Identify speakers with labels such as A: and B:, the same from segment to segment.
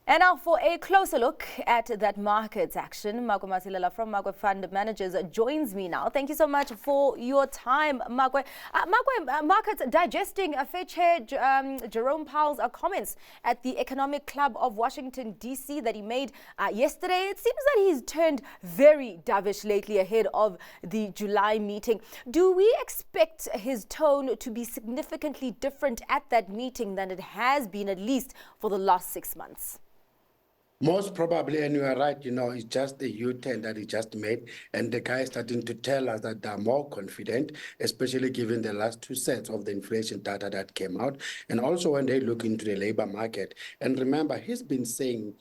A: And now for a closer look at that markets action, Makwe Masilela from Makwe Fund Management joins me now. Thank you so much for your time, Makwe. Markets digesting Fed Chair Jerome Powell's comments at the Economic Club of Washington, D.C. that he made yesterday. It seems that he's turned very dovish lately ahead of the July meeting. Do we expect his tone to be significantly different at that meeting than it has been, at least for the last 6 months?
B: Most probably, and you are right, it's just the U-turn that he just made, and the guy is starting to tell us that they're more confident, especially given the last 2 sets of the inflation data that came out, and also when they look into the labor market. And remember, he's been saying,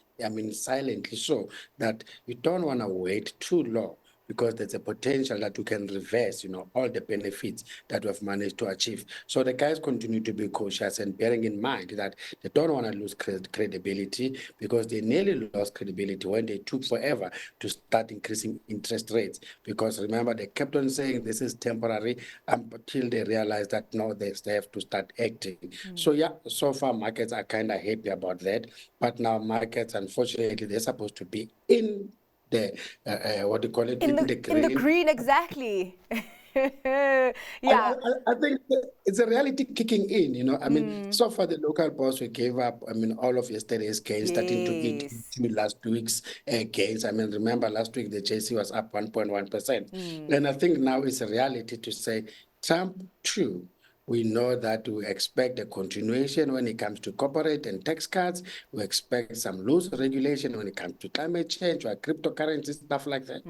B: silently so, that you don't want to wait too long, because there's a potential that you can reverse, all the benefits that we've managed to achieve. So the guys continue to be cautious and bearing in mind that they don't want to lose credibility, because they nearly lost credibility when they took forever to start increasing interest rates. Because remember, they kept on saying this is temporary until they realized that no, they have to start acting. So yeah, so far markets are kind of happy about that. But now markets, unfortunately, they're supposed to be in the what do you call it?
A: In the green, exactly. Yeah.
B: I think it's a reality kicking in, so far the local boss we gave up, all of yesterday's gains, starting to eat last week's gains. Remember last week the JC was up 1.1%. And I think now it's a reality to say, Trump, true. We know that we expect a continuation when it comes to corporate and tax cuts. We expect some loose regulation when it comes to climate change or cryptocurrency, stuff like that.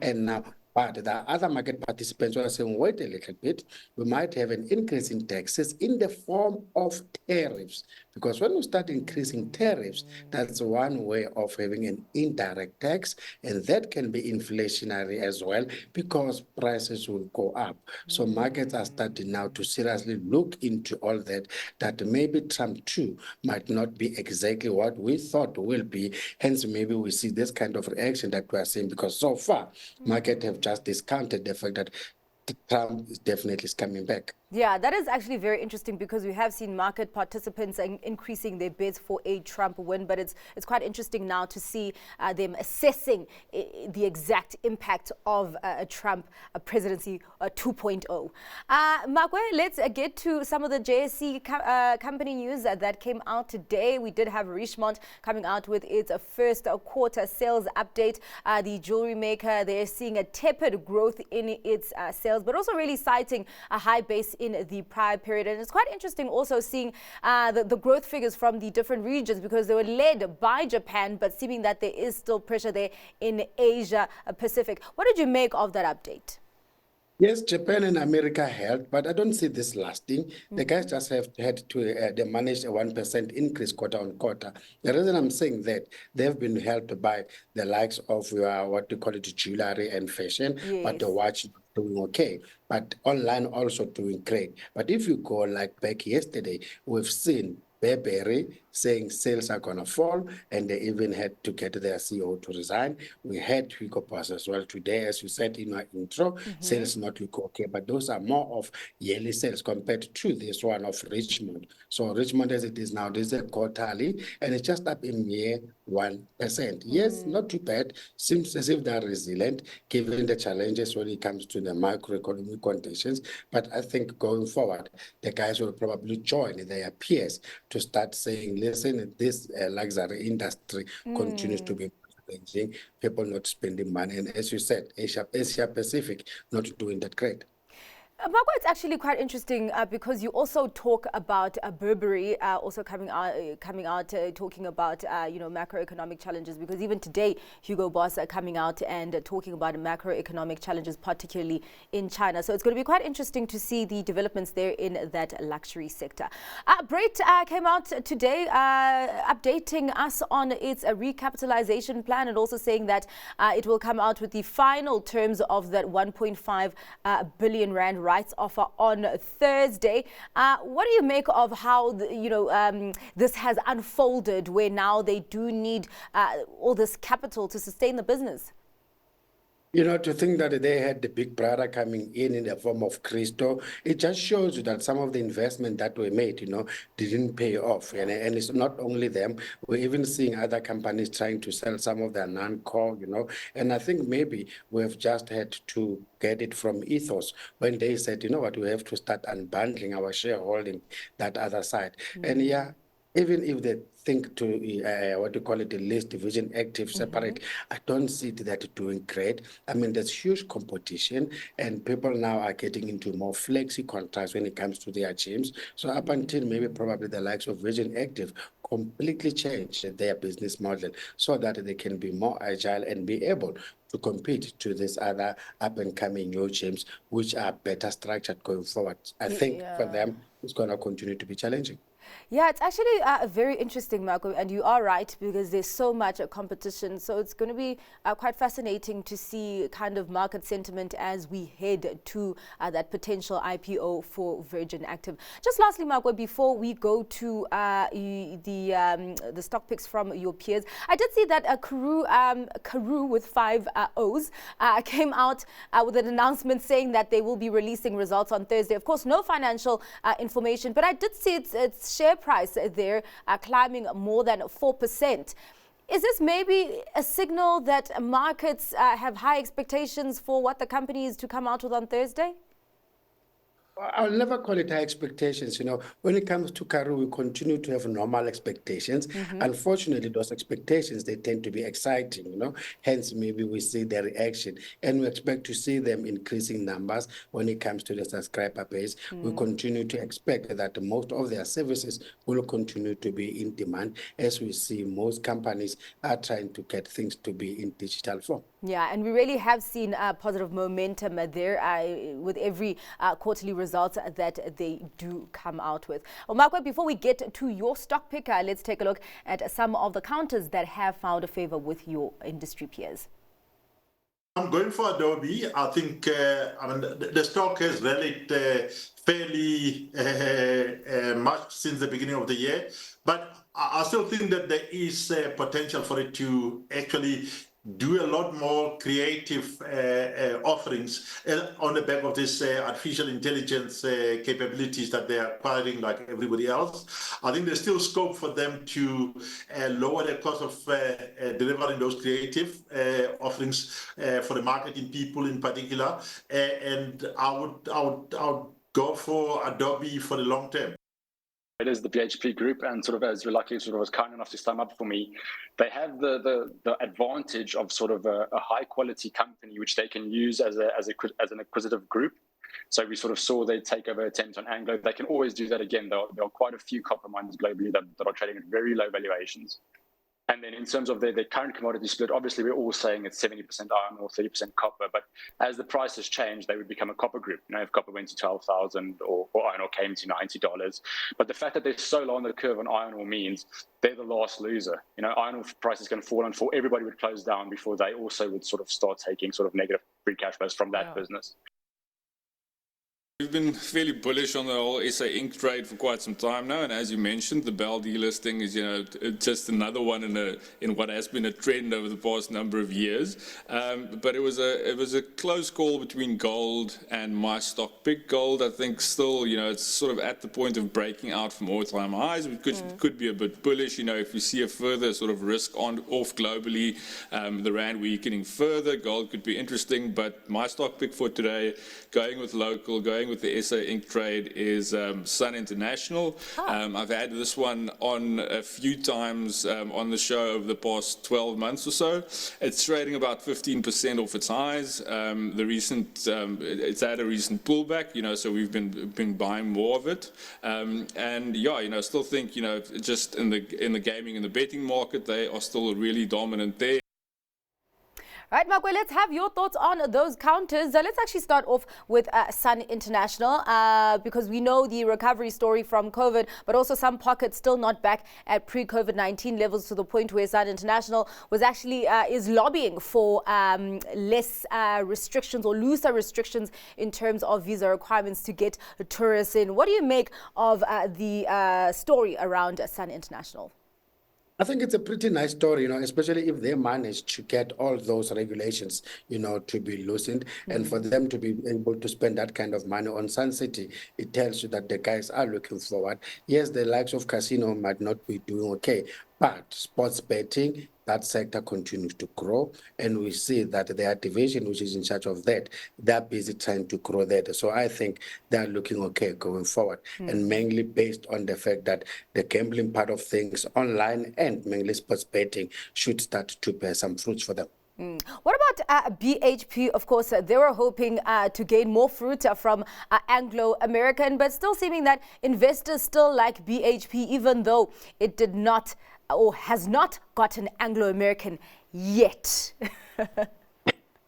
B: And now, but the other market participants are saying, wait a little bit, we might have an increase in taxes in the form of tariffs. Because when we start increasing tariffs, that's one way of having an indirect tax, and that can be inflationary as well, because prices will go up. So markets are starting now to seriously look into all that, that maybe Trump too might not be exactly what we thought will be. Hence, maybe we see this kind of reaction that we are seeing, because so far, markets have just discounted the fact that Trump is definitely coming back.
A: Yeah, that is actually very interesting, because we have seen market participants increasing their bids for a Trump win. But it's quite interesting now to see them assessing the exact impact of a Trump presidency 2.0. Makwe, let's get to some of the JSE company news that came out today. We did have Richemont coming out with its first quarter sales update. The jewelry maker, they're seeing a tepid growth in its sales, but also really citing a high base in the prior period. And it's quite interesting also seeing the growth figures from the different regions, because they were led by Japan, but seeming that there is still pressure there in Asia Pacific. What did you make of that update?
B: Yes, Japan and America helped, but I don't see this lasting. The guys just had to they managed a 1% increase quarter on quarter. The reason I'm saying that, they've been helped by the likes of what you call it, jewelry and fashion, but the watch doing okay, but online also doing great. But if you go like back yesterday, we've seen Burberry saying sales are going to fall, and they even had to get their CEO to resign. We had Hugo Boss as well today, as you said in our intro, sales not look okay, but those are more of yearly sales compared to this one of Richemont. So Richemont, as it is now, this is a quarterly, and it's just up in year 1%. Yes, not too bad. Seems as if they're resilient, given the challenges when it comes to the macroeconomic conditions. But I think going forward, the guys will probably join their peers to start saying, listen, this luxury industry continues to be challenging, people not spending money. And as you said, Asia Pacific not doing that great.
A: Makwe, it's actually quite interesting because you also talk about Burberry also coming out talking about macroeconomic challenges, because even today Hugo Boss are coming out and talking about macroeconomic challenges, particularly in China. So it's going to be quite interesting to see the developments there in that luxury sector. Brait came out today updating us on its recapitalization plan, and also saying that it will come out with the final terms of that 1.5 billion rand rights offer on Thursday. What do you make of how this has unfolded, where now they do need all this capital to sustain the business?
B: You know, to think that they had the big brother coming in the form of Christo, it just shows you that some of the investment that were made, didn't pay off. And it's not only them. We're even seeing other companies trying to sell some of their non-core, And I think maybe we've just had to get it from Ethos when they said, you know what, we have to start unbundling our shareholding, that other side. And yeah, even if they think to what do you call it, the list division active separate, I don't see that doing great. I mean, there's huge competition, and people now are getting into more flexi contracts when it comes to their gyms. So up until maybe probably the likes of Virgin Active completely change their business model so that they can be more agile and be able to compete to these other up and coming new gyms, which are better structured going forward. I think for them, it's going to continue to be challenging.
A: Yeah, it's actually very interesting, Makwe, and you are right, because there's so much competition. So it's going to be quite fascinating to see kind of market sentiment as we head to that potential IPO for Virgin Active. Just lastly, Makwe, before we go to the stock picks from your peers, I did see that Karoo with 5 O's came out with an announcement saying that they will be releasing results on Thursday. Of course, no financial information, but I did see its share price there climbing more than 4%. Is this maybe a signal that markets have high expectations for what the company is to come out with on Thursday?
B: I'll never call it high expectations. When it comes to Karoo, we continue to have normal expectations. Unfortunately, those expectations, they tend to be exciting, Hence, maybe we see their reaction, and we expect to see them increasing numbers when it comes to the subscriber base. We continue to expect that most of their services will continue to be in demand, as we see most companies are trying to get things to be in digital form.
A: Yeah, and we really have seen positive momentum there with every quarterly results that they do come out with. Well, Makwe, before we get to your stock pick, let's take a look at some of the counters that have found a favor with your industry peers.
C: I'm going for Adobe. I think the stock has rallied fairly much since the beginning of the year, but I still think that there is potential for it to actually do a lot more creative offerings on the back of this artificial intelligence capabilities that they are acquiring like everybody else. I think there's still scope for them to lower the cost of delivering those creative offerings for the marketing people in particular. And I would go for Adobe for the long term.
D: It is the BHP group, and sort of as you're lucky, sort of was kind enough to sum up for me, they have the advantage of sort of a high quality company which they can use as an acquisitive group. So we sort of saw they take over attempt on Anglo. They can always do that again. There are quite a few copper miners globally that are trading at very low valuations. And then in terms of their current commodity split, obviously we're all saying it's 70% iron ore, 30% copper. But as the prices change, they would become a copper group. If copper went to 12,000 or iron ore came to $90. But the fact that they're so low on the curve on iron ore means they're the last loser. Iron ore price is going to fall, and everybody would close down before they also would sort of start taking sort of negative free cash flows from that business.
E: We've been fairly bullish on the whole SA Inc. trade for quite some time now, and as you mentioned, the Bell delisting is, just another one in what has been a trend over the past number of years. But it was a close call between gold and my stock pick. Gold, I think, still, it's sort of at the point of breaking out from all-time highs. We could be a bit bullish, if we see a further sort of risk off globally, the rand weakening further. Gold could be interesting, but my stock pick for today, going with local, going with the SA Inc. trade, is Sun International. I've had this one on a few times on the show over the past 12 months or so. It's trading about 15% off its highs. It's had a recent pullback, so we've been buying more of it. And yeah, still think, just in the gaming and the betting market, they are still really dominant there.
A: Right, Makwe, let's have your thoughts on those counters. Let's actually start off with Sun International, because we know the recovery story from COVID, but also some pockets still not back at pre-COVID-19 levels, to the point where Sun International was actually is lobbying for less restrictions or looser restrictions in terms of visa requirements to get tourists in. What do you make of the story around Sun International?
B: I think it's a pretty nice story, especially if they manage to get all those regulations, to be loosened and for them to be able to spend that kind of money on Sun City. It tells you that the guys are looking forward. Yes, the likes of casino might not be doing okay, but sports betting, that sector continues to grow. And we see that their division, which is in charge of that, they're busy trying to grow that. So I think they're looking okay going forward. And mainly based on the fact that the gambling part of things online and mainly sports betting should start to bear some fruits for them.
A: What about BHP? Of course, they were hoping to gain more fruit from Anglo-American, but still seeming that investors still like BHP, even though it did not or has not gotten Anglo-American yet.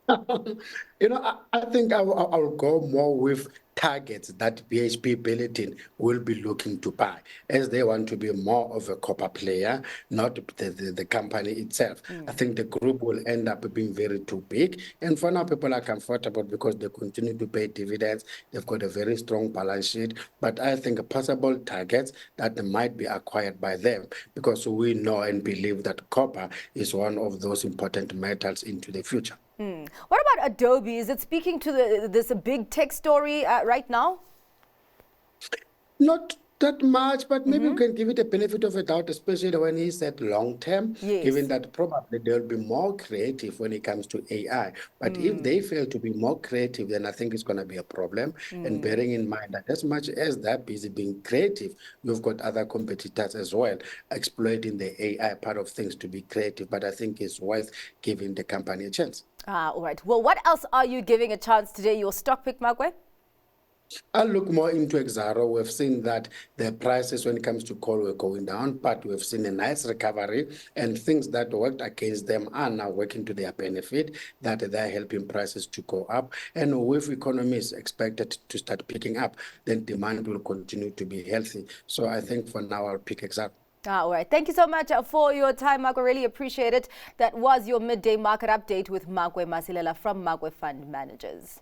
B: I think I'll go more with targets that BHP Billiton will be looking to buy, as they want to be more of a copper player, not the company itself. I think the group will end up being very too big. And for now, people are comfortable because they continue to pay dividends. They've got a very strong balance sheet. But I think possible targets that might be acquired by them, because we know and believe that copper is one of those important metals into the future.
A: What about Adobe? Is it speaking to this big tech story right now?
B: Not that much, but maybe we can give it a benefit of a doubt, especially when he said long term, given that probably they'll be more creative when it comes to AI. But if they fail to be more creative, then I think it's going to be a problem. And bearing in mind that as much as they're busy being creative, you've got other competitors as well exploiting the AI part of things to be creative. But I think it's worth giving the company a chance.
A: All right. Well, what else are you giving a chance today? Your stock pick, Makwe?
B: I'll look more into Exaro. We've seen that the prices when it comes to coal were going down, but we've seen a nice recovery, and things that worked against them are now working to their benefit, that they're helping prices to go up. And with economies expected to start picking up, then demand will continue to be healthy. So I think for now, I'll pick Exaro.
A: All right. Thank you so much for your time, Makwe. Really appreciate it. That was your midday market update with Makwe Masilela from Makwe Fund Managers.